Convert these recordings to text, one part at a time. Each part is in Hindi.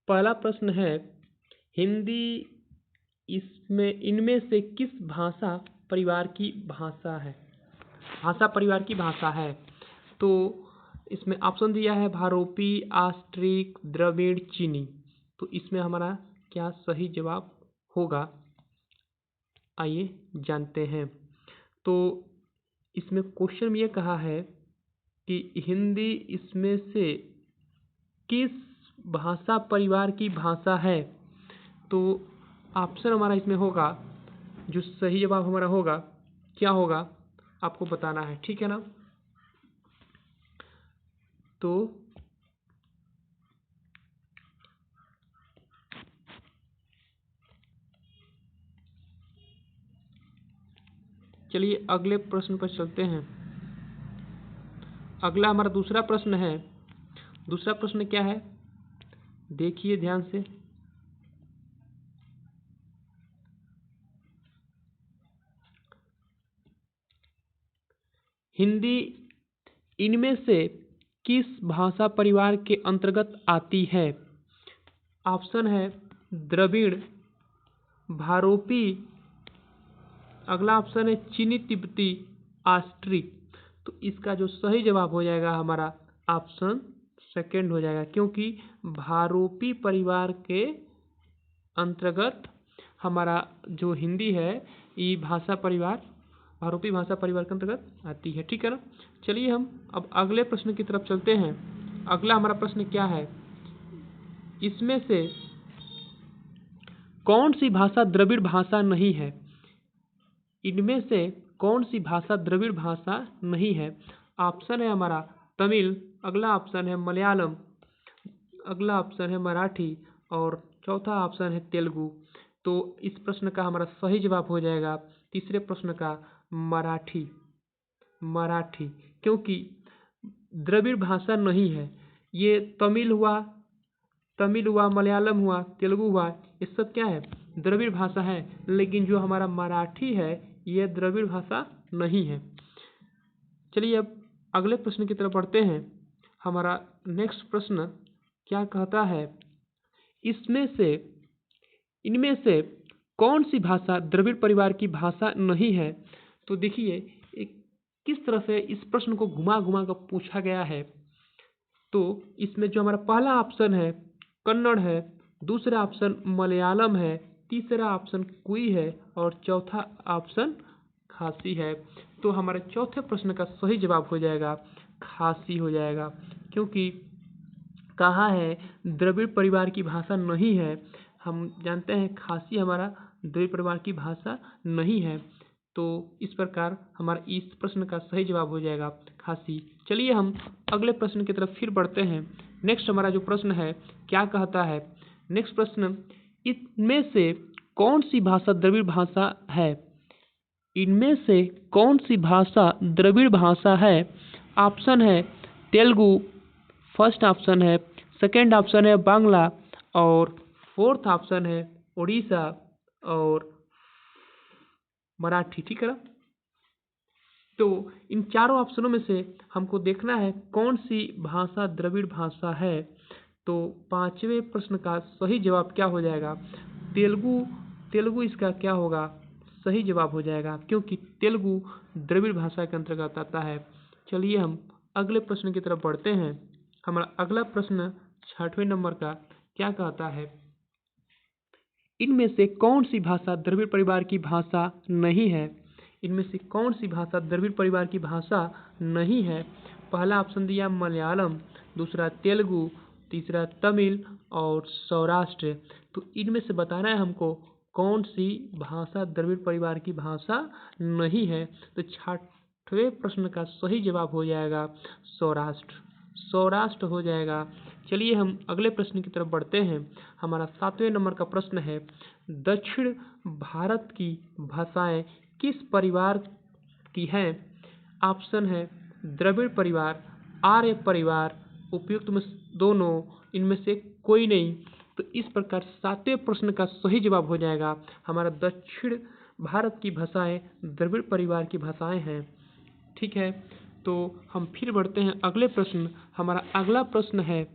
पहला प्रश्न है, हिंदी इनमें से किस भाषा परिवार की भाषा है? भाषा परिवार की भाषा है। तो इसमें ऑप्शन दिया है भारोपी, आस्ट्रिक, द्रविड़, चीनी। तो इसमें हमारा क्या सही जवाब होगा, आइए जानते हैं। तो इसमें क्वेश्चन में ये कहा है कि हिंदी इसमें से किस भाषा परिवार की भाषा है। तो ऑप्शन हमारा इसमें होगा, जो सही जवाब हमारा होगा क्या होगा आपको बताना है, ठीक है ना। तो चलिए अगले प्रश्न पर चलते हैं। अगला हमारा दूसरा प्रश्न है। दूसरा प्रश्न क्या है, देखिए ध्यान से। हिंदी इनमें से किस भाषा परिवार के अंतर्गत आती है? ऑप्शन है द्रविड़, भारोपी, अगला ऑप्शन है चीनी तिब्बती, आस्ट्रिक। तो इसका जो सही जवाब हो जाएगा हमारा ऑप्शन सेकंड हो जाएगा, क्योंकि भारोपी परिवार के अंतर्गत हमारा जो हिंदी है ये भाषा परिवार भारोपी भाषा परिवार के अंतर्गत आती है, ठीक है ना। चलिए हम अब अगले प्रश्न की तरफ चलते हैं। अगला हमारा प्रश्न क्या है, इसमें से कौन सी भाषा द्रविड़ भाषा नहीं है? इनमें से कौन सी भाषा द्रविड़ भाषा नहीं है? ऑप्शन है हमारा तमिल, अगला ऑप्शन है मलयालम, अगला ऑप्शन है मराठी और चौथा ऑप्शन है तेलुगु। तो इस प्रश्न का हमारा सही जवाब हो जाएगा तीसरे प्रश्न का मराठी। मराठी क्योंकि द्रविड़ भाषा नहीं है। ये तमिल हुआ, मलयालम हुआ, तेलुगु हुआ, ये सब क्या है, द्रविड़ भाषा है। लेकिन जो हमारा मराठी है ये द्रविड़ भाषा नहीं है। चलिए अब अगले प्रश्न की तरफ बढ़ते हैं। हमारा नेक्स्ट प्रश्न क्या कहता है, इनमें से कौन सी भाषा द्रविड़ परिवार की भाषा नहीं है? तो देखिए किस तरह से इस प्रश्न को घुमा घुमा कर पूछा गया है। तो इसमें जो हमारा पहला ऑप्शन है कन्नड़ है, दूसरा ऑप्शन मलयालम है, तीसरा ऑप्शन कुई है और चौथा ऑप्शन खासी है। तो हमारे चौथे प्रश्न का सही जवाब हो जाएगा खासी हो जाएगा, क्योंकि कहा है द्रविड़ परिवार की भाषा नहीं है। हम जानते हैं खासी हमारा द्रविड़ परिवार की भाषा नहीं है। तो इस प्रकार हमारा इस प्रश्न का सही जवाब हो जाएगा खासी। चलिए हम अगले प्रश्न की तरफ फिर बढ़ते हैं। नेक्स्ट हमारा जो प्रश्न है क्या कहता है, नेक्स्ट प्रश्न, इनमें से कौन सी भाषा द्रविड़ भाषा है? इनमें से कौन सी भाषा द्रविड़ भाषा है? ऑप्शन है तेलुगु, फर्स्ट ऑप्शन है, सेकंड ऑप्शन है बांग्ला और फोर्थ ऑप्शन है उड़ीसा और मराठी, ठीक है ना। तो इन चारों ऑप्शनों में से हमको देखना है कौन सी भाषा द्रविड़ भाषा है। तो पांचवें प्रश्न का सही जवाब क्या हो जाएगा, तेलुगु इसका क्या होगा सही जवाब हो जाएगा, क्योंकि तेलुगु द्रविड़ भाषा के अंतर्गत आता है। चलिए हम अगले प्रश्न की तरफ बढ़ते हैं। हमारा अगला प्रश्न 6वें नंबर का क्या कहता है, इनमें से कौन सी भाषा द्रविड़ परिवार की भाषा नहीं है? इनमें से कौन सी भाषा द्रविड़ परिवार की भाषा नहीं है? पहला ऑप्शन दिया मलयालम, दूसरा तेलुगु, तीसरा तमिल और सौराष्ट्र। तो इनमें से बताना है हमको कौन सी भाषा द्रविड़ परिवार की भाषा नहीं है। तो 6वें प्रश्न का सही जवाब हो जाएगा सौराष्ट्र हो जाएगा। चलिए हम अगले प्रश्न की तरफ बढ़ते हैं। हमारा 7वें नंबर का प्रश्न है, दक्षिण भारत की भाषाएं किस परिवार की हैं? ऑप्शन है द्रविड़ परिवार, आर्य परिवार, उपयुक्त में दोनों, इनमें से कोई नहीं। तो इस प्रकार 7वें प्रश्न का सही जवाब हो जाएगा हमारा दक्षिण भारत की भाषाएं द्रविड़ परिवार की भाषाएं हैं, ठीक है। तो हम फिर बढ़ते हैं अगले प्रश्न। हमारा अगला प्रश्न है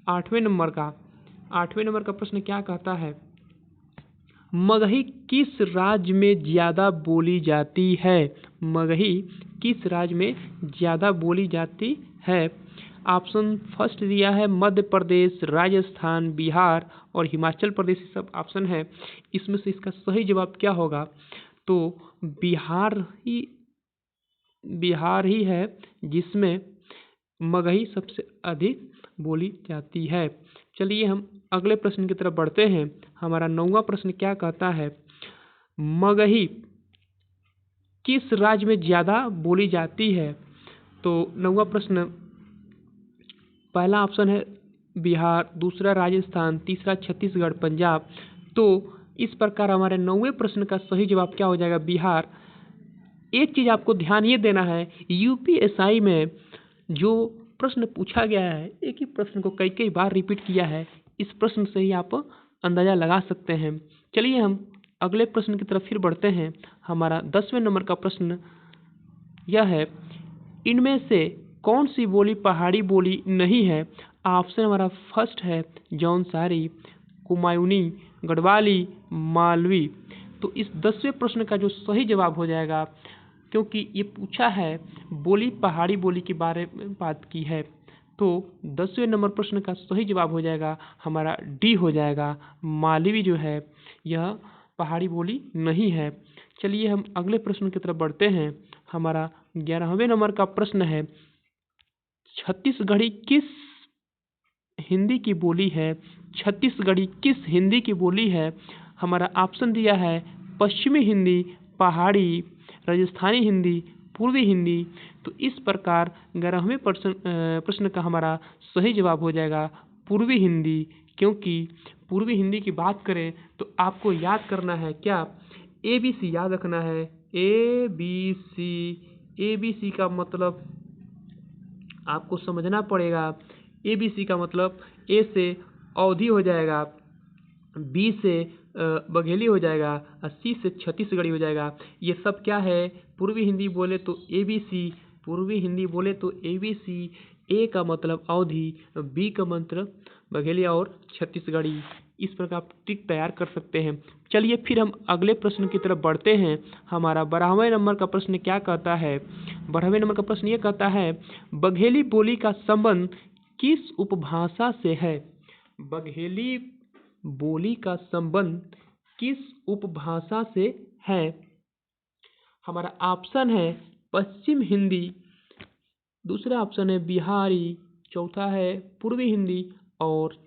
8वें नंबर का, 8वें नंबर का प्रश्न क्या कहता है, मगही किस राज्य में ज्यादा बोली जाती है। मगही किस राज्य में ज्यादा बोली जाती है। ऑप्शन फर्स्ट दिया है मध्य प्रदेश, राजस्थान, बिहार और हिमाचल प्रदेश, सब ऑप्शन है। इसमें से इसका सही जवाब क्या होगा, तो बिहार ही है जिसमें मगही सबसे अधिक बोली जाती है। चलिए हम अगले प्रश्न की तरफ बढ़ते हैं। हमारा 9वां प्रश्न क्या कहता है, मगही किस राज्य में ज्यादा बोली जाती है। तो 9वां प्रश्न, पहला ऑप्शन है बिहार, दूसरा राजस्थान, तीसरा छत्तीसगढ़, पंजाब। तो इस प्रकार हमारे 9वें प्रश्न का सही जवाब क्या हो जाएगा, बिहार। एक चीज आपको ध्यान ये देना है, यूपीएसआई में जो प्रश्न पूछा गया है, एक ही प्रश्न को कई कई बार रिपीट किया है। इस प्रश्न से ही आप अंदाजा लगा सकते हैं। चलिए हम अगले प्रश्न की तरफ फिर बढ़ते हैं। हमारा 10वें नंबर का प्रश्न यह है, इनमें से कौन सी बोली पहाड़ी बोली नहीं है। ऑप्शन हमारा फर्स्ट है जौनसारी, कुमायूनी, गढ़वाली, मालवी। तो इस 10वें प्रश्न का जो सही जवाब हो जाएगा, क्योंकि ये पूछा है बोली पहाड़ी बोली के बारे में बात की है, तो 10वें नंबर प्रश्न का सही जवाब हो जाएगा हमारा डी हो जाएगा, मालवी जो है यह पहाड़ी बोली नहीं है। चलिए हम अगले प्रश्न की तरफ बढ़ते हैं। हमारा 11वें नंबर का प्रश्न है, छत्तीसगढ़ी किस हिंदी की बोली है। छत्तीसगढ़ी किस हिंदी की बोली है। हमारा ऑप्शन दिया है पश्चिमी हिंदी, पहाड़ी, राजस्थानी हिंदी, पूर्वी हिंदी। तो इस प्रकार 11वें प्रश्न का हमारा सही जवाब हो जाएगा पूर्वी हिंदी, क्योंकि पूर्वी हिंदी की बात करें तो आपको याद करना है क्या, ABC याद रखना है, ABC। ABC का मतलब आपको समझना पड़ेगा। ABC का मतलब A से अवधि हो जाएगा, B से बघेली हो जाएगा और C से छत्तीसगढ़ी हो जाएगा। ये सब क्या है, पूर्वी हिंदी बोले तो ABC, पूर्वी हिंदी बोले तो ABC। A का मतलब अवधि, B का मतलब बघेलिया और छत्तीसगढ़ी। इस प्रकार आप टिक तैयार कर सकते हैं। चलिए फिर हम अगले प्रश्न की तरफ बढ़ते हैं। हमारा 12वें नंबर का प्रश्न क्या कहता है, 12वें नंबर का प्रश्न ये कहता है, बघेली बोली का संबंध किस उपभाषा से है। बघेली बोली का संबंध किस उपभाषा से है। हमारा ऑप्शन है पश्चिम हिंदी, दूसरा ऑप्शन है बिहारी, चौथा है पूर्वी हिंदी और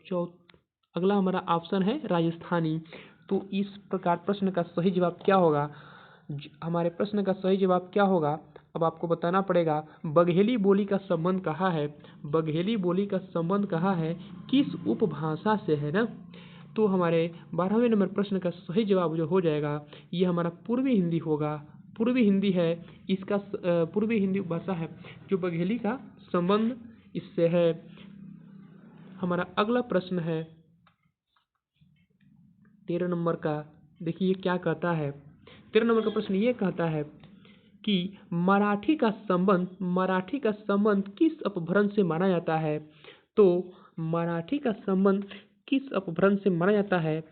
अगला हमारा ऑप्शन है राजस्थानी। तो इस प्रकार प्रश्न का सही जवाब क्या होगा, हमारे प्रश्न का सही जवाब क्या होगा, अब आपको बताना पड़ेगा। बघेली बोली का संबंध कहाँ है, बघेली बोली का संबंध कहाँ है, किस उपभाषा से है ना। तो हमारे 12वें नंबर प्रश्न का सही जवाब जो हो जाएगा ये हमारा पूर्वी हिंदी होगा। पूर्वी हिंदी है इसका, पूर्वी हिंदी भाषा है जो बघेली का संबंध इससे है। हमारा अगला प्रश्न है 13 नंबर का, देखिए क्या कहता है। 13 नंबर का प्रश्न ये कहता है कि मराठी का संबंध किस अपभ्रंश से माना जाता है। तो मराठी का संबंध किस अपभ्रंश से माना जाता है।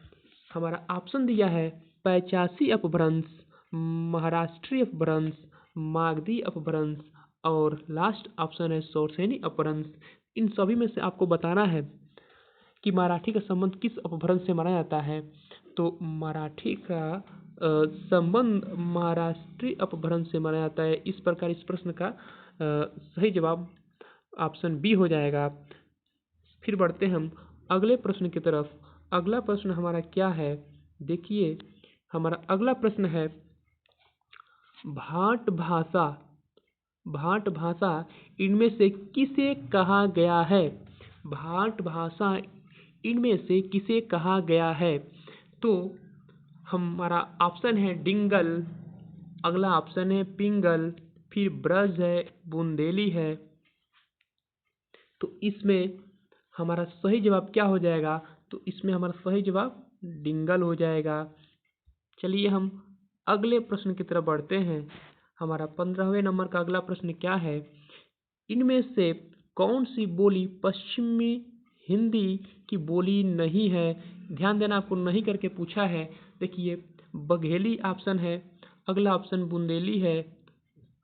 हमारा ऑप्शन दिया है पैचासी अपभ्रंश, महाराष्ट्रीय अपभ्रंश, मागधी अपभ्रंश और लास्ट ऑप्शन है सौरसेनी अपभ्रंश। इन सभी में से आपको बताना है कि मराठी का संबंध किस अपभ्रंश से माना जाता है। तो मराठी का संबंध महाराष्ट्रीय अपभ्रंश से माना जाता है। इस प्रकार इस प्रश्न का सही जवाब ऑप्शन बी हो जाएगा। फिर बढ़ते हम अगले प्रश्न की तरफ। अगला प्रश्न हमारा क्या है, देखिए हमारा अगला प्रश्न है भाट भाषा इनमें से किसे कहा गया है। भाट भाषा इनमें से किसे कहा गया है। तो हमारा ऑप्शन है डिंगल, अगला ऑप्शन है पिंगल, फिर ब्रज है, बुंदेली है। तो इसमें हमारा सही जवाब क्या हो जाएगा, तो इसमें हमारा सही जवाब डिंगल हो जाएगा। चलिए हम अगले प्रश्न की तरफ बढ़ते हैं। हमारा 15वें नंबर का अगला प्रश्न क्या है, इनमें से कौन सी बोली पश्चिमी हिंदी की बोली नहीं है। ध्यान देना, आपको नहीं करके पूछा है। देखिए, बघेली ऑप्शन है, अगला ऑप्शन बुंदेली है,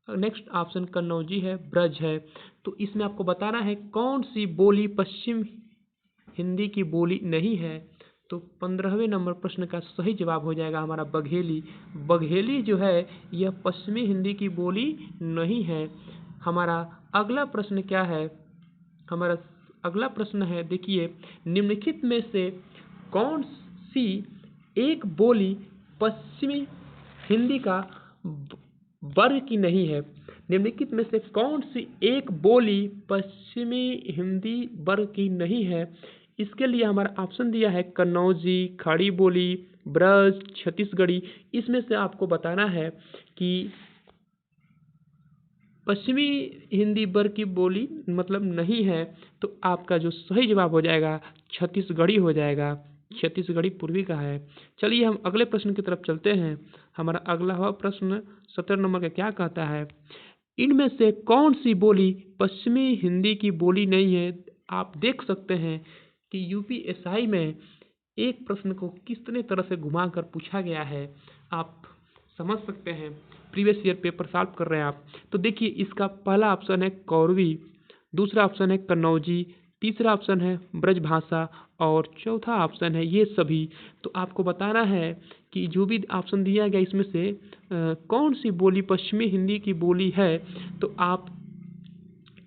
नेक्स्ट ऑप्शन कन्नौजी है, ब्रज है। तो इसमें आपको बताना है कौन सी बोली पश्चिम हिंदी की बोली नहीं है। तो 15वें नंबर प्रश्न का सही जवाब हो जाएगा हमारा बघेली। बघेली जो है यह पश्चिमी हिंदी की बोली नहीं है। हमारा अगला प्रश्न क्या है? हमारा अगला प्रश्न है, देखिए, निम्नलिखित में से कौन सी एक बोली पश्चिमी हिंदी का वर्ग की नहीं है? निम्नलिखित में से कौन सी एक बोली पश्चिमी हिंदी वर्ग की नहीं है? इसके लिए हमारा ऑप्शन दिया है कन्नौजी, खड़ी बोली, ब्रज, छत्तीसगढ़ी। इसमें से आपको बताना है कि पश्चिमी हिंदी वर्ग की बोली मतलब नहीं है। तो आपका जो सही जवाब हो जाएगा छत्तीसगढ़ी हो जाएगा। छत्तीसगढ़ी पूर्वी का है। चलिए हम अगले प्रश्न की तरफ चलते हैं। हमारा अगला हुआ प्रश्न 17 नंबर का क्या कहता है? इनमें से कौन सी बोली पश्चिमी हिंदी की बोली नहीं है? आप देख सकते हैं कि यूपीएसआई में एक प्रश्न को कितने तरह से घुमाकर पूछा गया है, आप समझ सकते हैं। प्रीवियस ईयर पेपर सॉल्व कर रहे हैं आप। तो देखिए, इसका पहला ऑप्शन है कौरवी, दूसरा ऑप्शन है कन्नौजी, तीसरा ऑप्शन है ब्रजभाषा और चौथा ऑप्शन है ये सभी। तो आपको बताना है कि जो भी ऑप्शन दिया गया इसमें से कौन सी बोली पश्चिमी हिंदी की बोली है। तो आप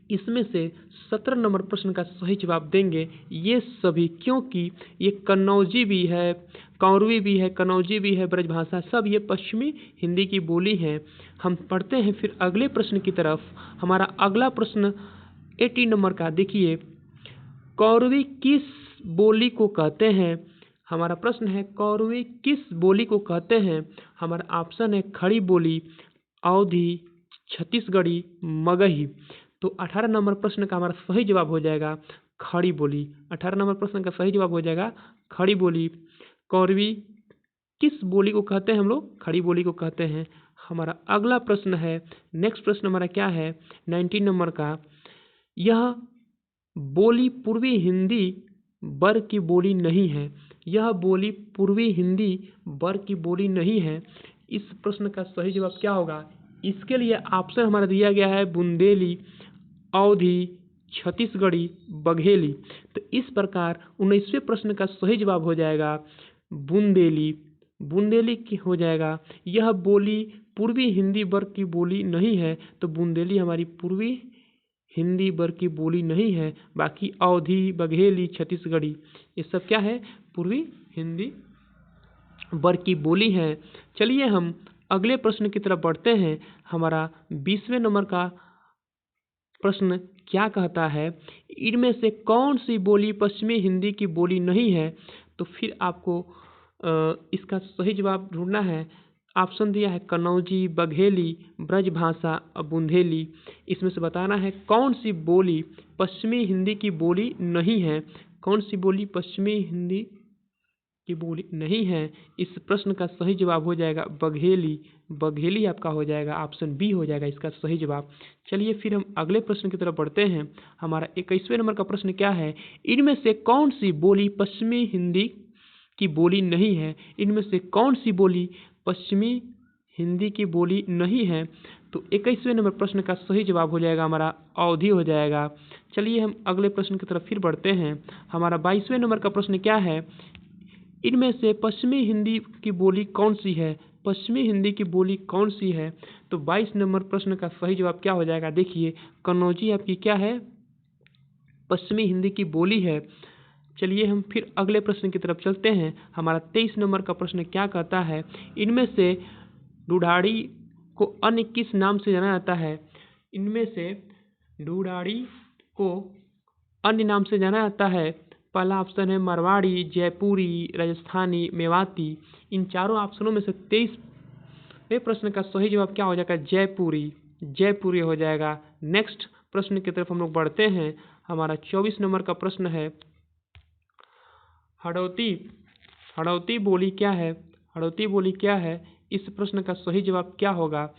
इसमें से 17 नंबर प्रश्न का सही जवाब देंगे ये सभी, क्योंकि ये कन्नौजी भी है, कौरवी भी है, कन्नौजी भी है, ब्रजभाषा, सब ये पश्चिमी हिंदी की बोली है। हम पढ़ते हैं फिर अगले प्रश्न की तरफ। हमारा अगला प्रश्न 18 नंबर का, देखिए, कौरवी किस बोली को कहते हैं? हमारा प्रश्न है कौरवी किस बोली को कहते हैं? हमारा ऑप्शन है खड़ी बोली, अवधी, छत्तीसगढ़ी, मगही। तो 18 नंबर प्रश्न का हमारा सही जवाब हो जाएगा खड़ी बोली। 18 नंबर प्रश्न का सही जवाब हो जाएगा खड़ी बोली। कौरवी किस बोली को कहते हैं? हम लोग खड़ी बोली को कहते हैं। हमारा अगला प्रश्न है, नेक्स्ट प्रश्न हमारा क्या है 19 नंबर का, यह बोली पूर्वी हिंदी वर्ग की बोली नहीं है। यह बोली पूर्वी हिंदी वर्ग की बोली नहीं है। इस प्रश्न का सही जवाब क्या होगा? इसके लिए ऑप्शन हमारा दिया गया है बुंदेली, अवधी, छत्तीसगढ़ी, बघेली। तो इस प्रकार 19वें प्रश्न का सही जवाब हो जाएगा बुंदेली। बुंदेली की हो जाएगा। यह बोली पूर्वी हिंदी वर्ग की बोली नहीं है। तो बुंदेली हमारी पूर्वी हिंदी वर्ग की बोली नहीं है। बाकी अवधी, बघेली, छत्तीसगढ़ी ये सब क्या है? पूर्वी हिंदी वर्ग की बोली है। चलिए हम अगले प्रश्न की तरफ बढ़ते हैं। हमारा 20वें नंबर का प्रश्न क्या कहता है? इनमें से कौन सी बोली पश्चिमी हिंदी की बोली नहीं है? तो फिर आपको इसका सही जवाब ढूंढना है। ऑप्शन दिया है कन्नौजी, बघेली, ब्रजभाषा और बुंदेली। इसमें से बताना है कौन सी बोली पश्चिमी हिंदी की बोली नहीं है। कौन सी बोली पश्चिमी हिंदी की बोली नहीं है? इस प्रश्न का सही जवाब हो जाएगा बघेली। बघेली आपका हो जाएगा, ऑप्शन बी हो जाएगा इसका सही जवाब। चलिए फिर हम अगले प्रश्न की तरफ बढ़ते हैं। हमारा 21वें नंबर का प्रश्न क्या है? इनमें से कौन सी बोली पश्चिमी हिंदी की बोली नहीं है? इनमें से कौन सी बोली पश्चिमी हिंदी की बोली नहीं है? तो 21वें नंबर प्रश्न का सही जवाब हो जाएगा हमारा अवधी हो जाएगा। चलिए हम अगले प्रश्न की तरफ फिर बढ़ते हैं। हमारा 22वें नंबर का प्रश्न क्या है? इनमें से पश्चिमी हिंदी की बोली कौन सी है? पश्चिमी हिंदी की बोली कौन सी है? तो 22 नंबर प्रश्न का सही जवाब क्या हो जाएगा? देखिए, कन्नौजी आपकी क्या है? पश्चिमी हिंदी की बोली है। चलिए हम फिर अगले प्रश्न की तरफ चलते हैं। हमारा 23 नंबर का प्रश्न क्या कहता है? इनमें से ढूढ़ाड़ी को अन्य किस नाम से जाना जाता है? इनमें से ढूढ़ाड़ी को अन्य नाम से जाना जाता है। पहला ऑप्शन है मारवाड़ी, जयपुरी, राजस्थानी, मेवाती। इन चारों ऑप्शनों में से 23वें प्रश्न का सही जवाब क्या हो जाएगा? जयपुरी। जयपुरी हो जाएगा। नेक्स्ट प्रश्न की तरफ हम लोग बढ़ते हैं। हमारा 24 नंबर का प्रश्न है हड़ौती। हड़ौती बोली क्या है? हड़ौती बोली क्या है? इस प्रश्न का सही जवाब क्या होगा?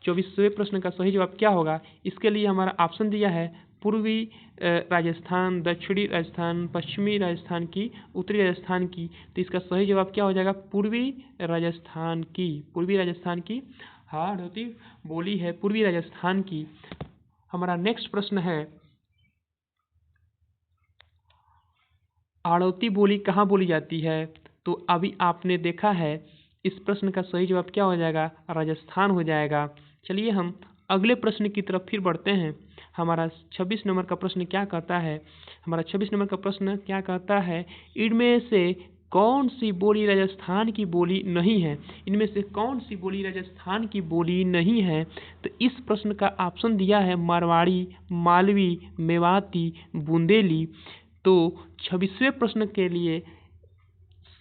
24वें प्रश्न का सही जवाब क्या होगा? इसके लिए हमारा ऑप्शन दिया है पूर्वी राजस्थान, दक्षिणी राजस्थान, पश्चिमी राजस्थान की, उत्तरी राजस्थान की। तो इसका सही जवाब क्या हो जाएगा? पूर्वी राजस्थान की। पूर्वी राजस्थान की हाड़ौती बोली है पूर्वी राजस्थान की। हमारा नेक्स्ट प्रश्न है, हाड़ौती बोली कहाँ बोली जाती है? तो अभी आपने देखा है, इस प्रश्न का सही जवाब क्या हो जाएगा? राजस्थान हो जाएगा। चलिए हम अगले प्रश्न की तरफ फिर बढ़ते हैं। हमारा 26 नंबर का प्रश्न क्या कहता है? हमारा 26 नंबर का प्रश्न क्या कहता है? इनमें से कौन सी बोली राजस्थान की बोली नहीं है? इनमें से कौन सी बोली राजस्थान की बोली नहीं है? तो इस प्रश्न का ऑप्शन दिया है मारवाड़ी, मालवी, मेवाती, बुंदेली। तो 26वें प्रश्न के लिए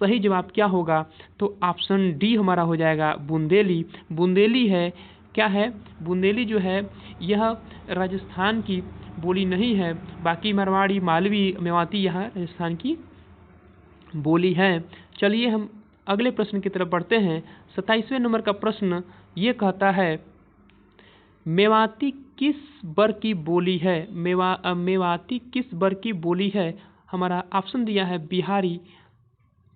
सही जवाब क्या होगा? तो ऑप्शन डी हमारा हो जाएगा, बुंदेली। बुंदेली है, क्या है? बुंदेली जो है यह राजस्थान की बोली नहीं है, बाकी मारवाड़ी, मालवी, मेवाती यह राजस्थान की बोली है। चलिए हम अगले प्रश्न की तरफ बढ़ते हैं। 27वें नंबर का प्रश्न ये कहता है, मेवाती किस वर्ग की बोली है? मेवाती किस वर्ग की बोली है? हमारा ऑप्शन दिया है बिहारी,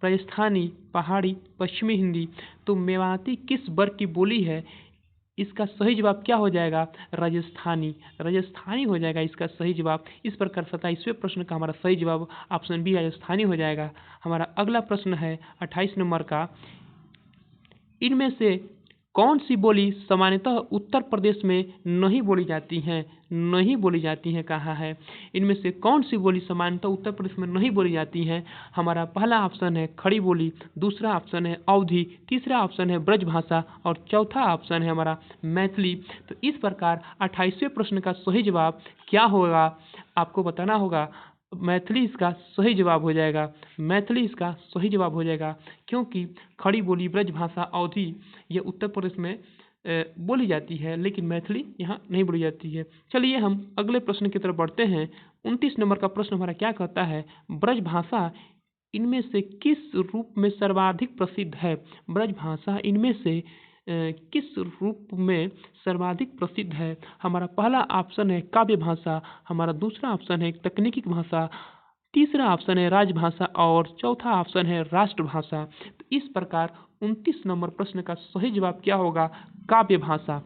राजस्थानी, पहाड़ी, पश्चिमी हिंदी। तो मेवाती किस वर्ग की बोली है? इसका सही जवाब क्या हो जाएगा? राजस्थानी। राजस्थानी हो जाएगा इसका सही जवाब। इस प्रकार 27वें प्रश्न का हमारा सही जवाब ऑप्शन बी राजस्थानी हो जाएगा। हमारा अगला प्रश्न है 28 नंबर का, इनमें से कौन सी बोली सामान्यतः उत्तर प्रदेश में नहीं बोली जाती हैं? नहीं बोली जाती हैं कहा है। इनमें से कौन सी बोली सामान्यतः उत्तर प्रदेश में नहीं बोली जाती हैं? हमारा पहला ऑप्शन है खड़ी बोली, दूसरा ऑप्शन है अवधी, तीसरा ऑप्शन है ब्रजभाषा और चौथा ऑप्शन है हमारा मैथिली। तो इस प्रकार 28वें प्रश्न का सही जवाब क्या होगा आपको बताना होगा। मैथिली इसका सही जवाब हो जाएगा। मैथिली इसका सही जवाब हो जाएगा, क्योंकि खड़ी बोली, ब्रजभाषा, अवधी ये उत्तर प्रदेश में बोली जाती है, लेकिन मैथिली यहाँ नहीं बोली जाती है। चलिए हम अगले प्रश्न की तरफ बढ़ते हैं। 29 नंबर का प्रश्न हमारा क्या कहता है? ब्रजभाषा इनमें से किस रूप में सर्वाधिक प्रसिद्ध है? ब्रजभाषा इनमें से किस रूप में सर्वाधिक प्रसिद्ध है? हमारा पहला ऑप्शन है काव्य भाषा, हमारा दूसरा ऑप्शन है तकनीकी भाषा, तीसरा ऑप्शन है राजभाषा और चौथा ऑप्शन है राष्ट्रभाषा। तो इस प्रकार 29 नंबर प्रश्न का सही जवाब क्या होगा? काव्य भाषा।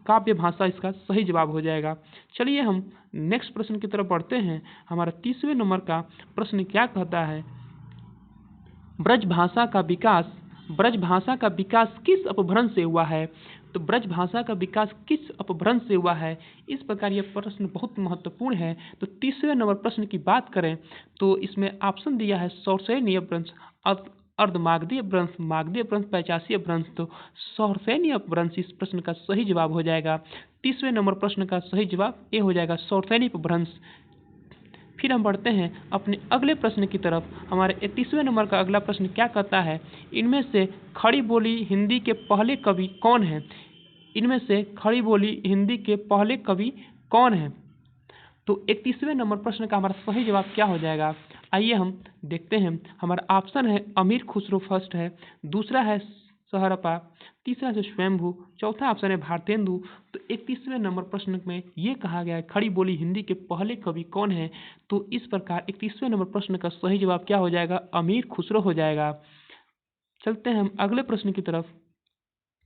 काव्य भाषा इसका सही जवाब हो जाएगा। चलिए हम नेक्स्ट प्रश्न की तरफ बढ़ते हैं। हमारा 30वें नंबर का प्रश्न क्या कहता है? ब्रजभाषा का विकास किस अपभ्रंश से हुआ है? तो ब्रजभाषा का विकास किस अपभ्रंश से हुआ है? इस प्रकार यह प्रश्न बहुत महत्वपूर्ण है। तो 30वें नंबर प्रश्न की बात करें तो इसमें ऑप्शन दिया है सौरसेनीय अपभ्रंश, अर्धमागधीय अपभ्रंश, मागधीय अपभ्रंश, पैचासी अपभ्रंश। तो सौरसेनीय अपभ्रंश इस प्रश्न का सही जवाब हो जाएगा। 30वें नंबर प्रश्न का सही जवाब ए हो जाएगा, सौरसेनीय अपभ्रंश। फिर हम बढ़ते हैं अपने अगले प्रश्न की तरफ। हमारे 31वें नंबर का अगला प्रश्न क्या कहता है? इनमें से खड़ी बोली हिंदी के पहले कवि कौन हैं? इनमें से खड़ी बोली हिंदी के पहले कवि कौन हैं? तो 31वें नंबर प्रश्न का हमारा सही जवाब क्या हो जाएगा? आइए हम देखते हैं। हमारा ऑप्शन है अमीर खुसरो फर्स्ट है, दूसरा है सहरपा, तीसरा है स्वयंभू, चौथा ऑप्शन है भारतेंदु। तो 31वें नंबर प्रश्न में ये कहा गया है खड़ी बोली हिंदी के पहले कवि कौन है? तो इस प्रकार 31वें नंबर प्रश्न का सही जवाब क्या हो जाएगा? अमीर खुसरो हो जाएगा। चलते हैं हम अगले प्रश्न की तरफ,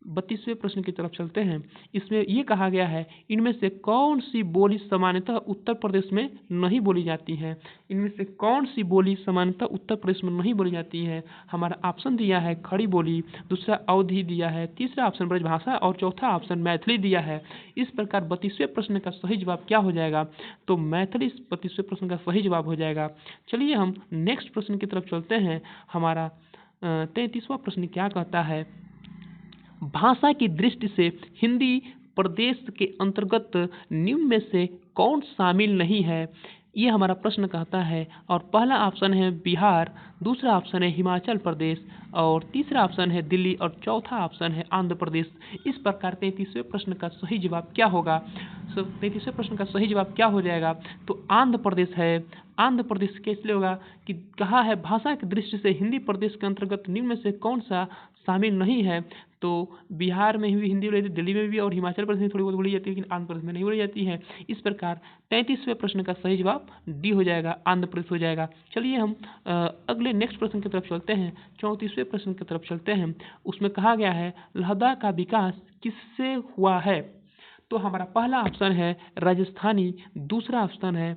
32वें प्रश्न की तरफ चलते हैं। इसमें ये कहा गया है इनमें से कौन सी बोली सामान्यतः उत्तर प्रदेश में नहीं बोली जाती है? इनमें से कौन सी बोली सामान्यतः उत्तर प्रदेश में नहीं बोली जाती है? हमारा ऑप्शन दिया है खड़ी बोली, दूसरा अवधी दिया है, तीसरा ऑप्शन ब्रजभाषा और चौथा ऑप्शन मैथिली दिया है। इस प्रकार 32वें प्रश्न का सही जवाब क्या हो जाएगा? तो मैथिली 32वें प्रश्न का सही जवाब हो जाएगा। चलिए हम नेक्स्ट प्रश्न की तरफ चलते हैं। हमारा 33वां प्रश्न क्या कहता है? भाषा की दृष्टि से हिंदी प्रदेश के अंतर्गत निम्न में से कौन शामिल नहीं है? ये हमारा प्रश्न कहता है। और पहला ऑप्शन है बिहार, दूसरा ऑप्शन है हिमाचल प्रदेश और तीसरा ऑप्शन है दिल्ली और चौथा ऑप्शन है आंध्र प्रदेश। इस प्रकार 33वें प्रश्न का सही जवाब क्या होगा? 33वें प्रश्न का सही जवाब क्या हो जाएगा? तो आंध्र प्रदेश है, आंध्र प्रदेश कैसे होगा कि कहा है भाषा की दृष्टि से हिंदी प्रदेश के अंतर्गत निम्न में से कौन सा शामिल नहीं है। तो बिहार में भी हिंदी बोली जाती है, दिल्ली में भी और हिमाचल प्रदेश में थोड़ी बहुत बोली जाती है, लेकिन आंध्र प्रदेश में नहीं बोली जाती है। इस प्रकार 33वें प्रश्न का सही जवाब डी हो जाएगा, आंध्र प्रदेश हो जाएगा। चलिए हम अगले नेक्स्ट प्रश्न की तरफ चलते हैं, 34वें प्रश्न की तरफ चलते हैं। उसमें कहा गया है लद्दाख का विकास किससे हुआ है। तो हमारा पहला ऑप्शन है राजस्थानी, दूसरा ऑप्शन है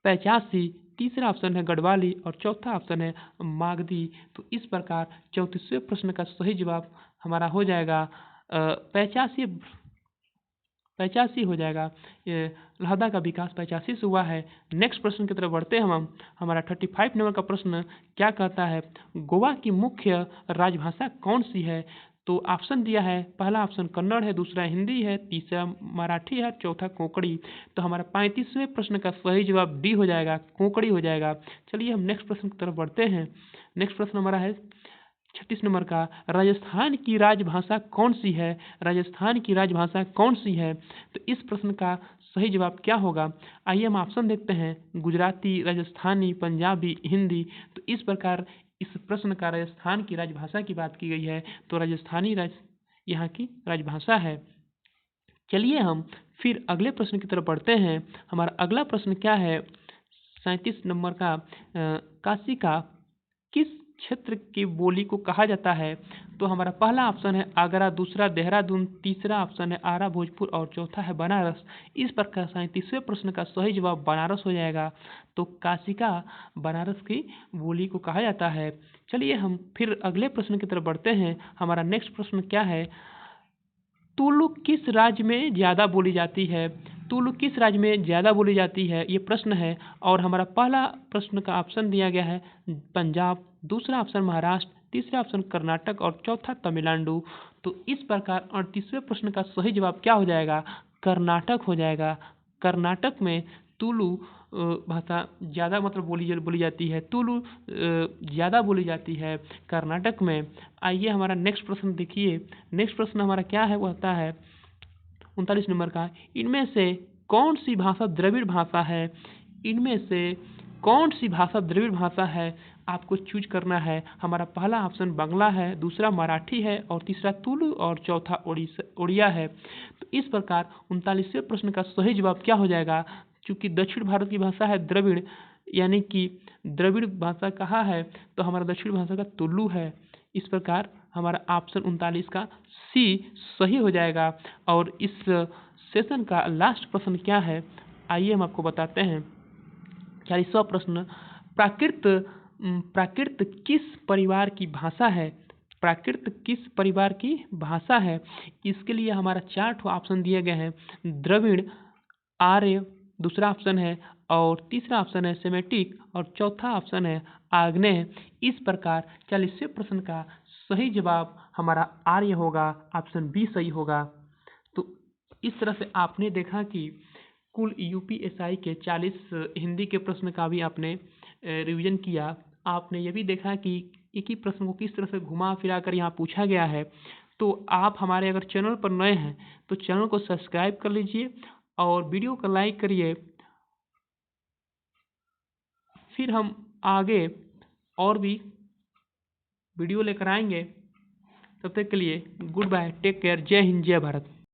85, तीसरा ऑप्शन है गढ़वाली और चौथा ऑप्शन है मागधी। तो इस प्रकार 34वें प्रश्न का सही जवाब हमारा हो जाएगा 85 हो जाएगा। लद्दाख का विकास 85 से हुआ है। नेक्स्ट प्रश्न की तरफ बढ़ते हैं हम। हमारा 35 नंबर का प्रश्न क्या कहता है, गोवा की मुख्य राजभाषा कौन सी है। तो ऑप्शन दिया है, पहला ऑप्शन कन्नड़ है, दूसरा हिंदी है, तीसरा मराठी है, चौथा कोंकणी। तो हमारा 35वें प्रश्न का सही जवाब डी हो जाएगा, कोंकणी हो जाएगा। चलिए हम नेक्स्ट प्रश्न की तरफ बढ़ते हैं। नेक्स्ट प्रश्न हमारा है 36 नंबर का, राजस्थान की राजभाषा कौन सी है। राजस्थान की राजभाषा कौन सी है। तो इस प्रश्न का सही जवाब क्या होगा। आइए हम ऑप्शन देखते हैं, गुजराती, राजस्थानी, पंजाबी, हिंदी। तो इस प्रकार इस प्रश्न का राजस्थान की राजभाषा की बात की गई है, तो राजस्थानी यहाँ की राजभाषा है। चलिए हम फिर अगले प्रश्न की तरफ बढ़ते हैं। हमारा अगला प्रश्न क्या है, 37 नंबर का, काशी का किस क्षेत्र की बोली को कहा जाता है। तो हमारा पहला ऑप्शन है आगरा, दूसरा देहरादून, तीसरा ऑप्शन है आरा, भोजपुर और चौथा है बनारस। इस प्रकार 37वें प्रश्न का सही जवाब बनारस हो जाएगा। तो काशी का बनारस की बोली को कहा जाता है। चलिए हम फिर अगले प्रश्न की तरफ बढ़ते हैं। हमारा नेक्स्ट प्रश्न क्या है, तुलु किस राज्य में ज़्यादा बोली जाती है। तुलु किस राज्य में ज़्यादा बोली जाती है, ये प्रश्न है। और हमारा पहला प्रश्न का ऑप्शन दिया गया है पंजाब, दूसरा ऑप्शन महाराष्ट्र, तीसरा ऑप्शन कर्नाटक और चौथा तमिलनाडु। तो इस प्रकार 38वें प्रश्न का सही जवाब क्या हो जाएगा, कर्नाटक हो जाएगा। कर्नाटक में तुलु भाषा ज़्यादा मतलब बोली जाती है, तुलु ज़्यादा बोली जाती है कर्नाटक में। आइए हमारा नेक्स्ट प्रश्न देखिए। नेक्स्ट प्रश्न हमारा क्या है, वो आता है 39 नंबर का, इनमें से कौन सी भाषा द्रविड़ भाषा है। इनमें से कौन सी भाषा द्रविड़ भाषा है, आपको चूज करना है। हमारा पहला ऑप्शन बांग्ला है, दूसरा मराठी है और तीसरा तुलु और चौथा उड़िया है। तो इस प्रकार 39वें प्रश्न का सही जवाब क्या हो जाएगा, चूँकि दक्षिण भारत की भाषा है द्रविड़, यानी कि द्रविड़ भाषा कहा है, तो हमारा दक्षिण भाषा का तुलु है। इस प्रकार हमारा ऑप्शन 39 का सी सही हो जाएगा। और इस सेशन का लास्ट प्रश्न क्या है, आइए हम आपको बताते हैं। 40वां प्रश्न, प्राकृत किस परिवार की भाषा है। प्राकृत किस परिवार की भाषा है। इसके लिए हमारा 4 ऑप्शन दिए गए हैं, द्रविड़, आर्य दूसरा ऑप्शन है और तीसरा ऑप्शन है सेमेटिक और चौथा ऑप्शन है आग्नेय। इस प्रकार 40वें प्रश्न का सही जवाब हमारा आर्य होगा, ऑप्शन बी सही होगा। तो इस तरह से आपने देखा कि कुल यूपीएसआई के 40 हिंदी के प्रश्न का भी आपने रिवीजन किया। आपने ये भी देखा कि एक ही प्रश्न को किस तरह से घुमा फिरा कर यहाँ पूछा गया है। तो आप हमारे अगर चैनल पर नए हैं तो चैनल को सब्सक्राइब कर लीजिए और वीडियो को लाइक करिए। फिर हम आगे और भी वीडियो लेकर आएंगे। तब तक के लिए गुड बाय, टेक केयर, जय हिंद, जय भारत।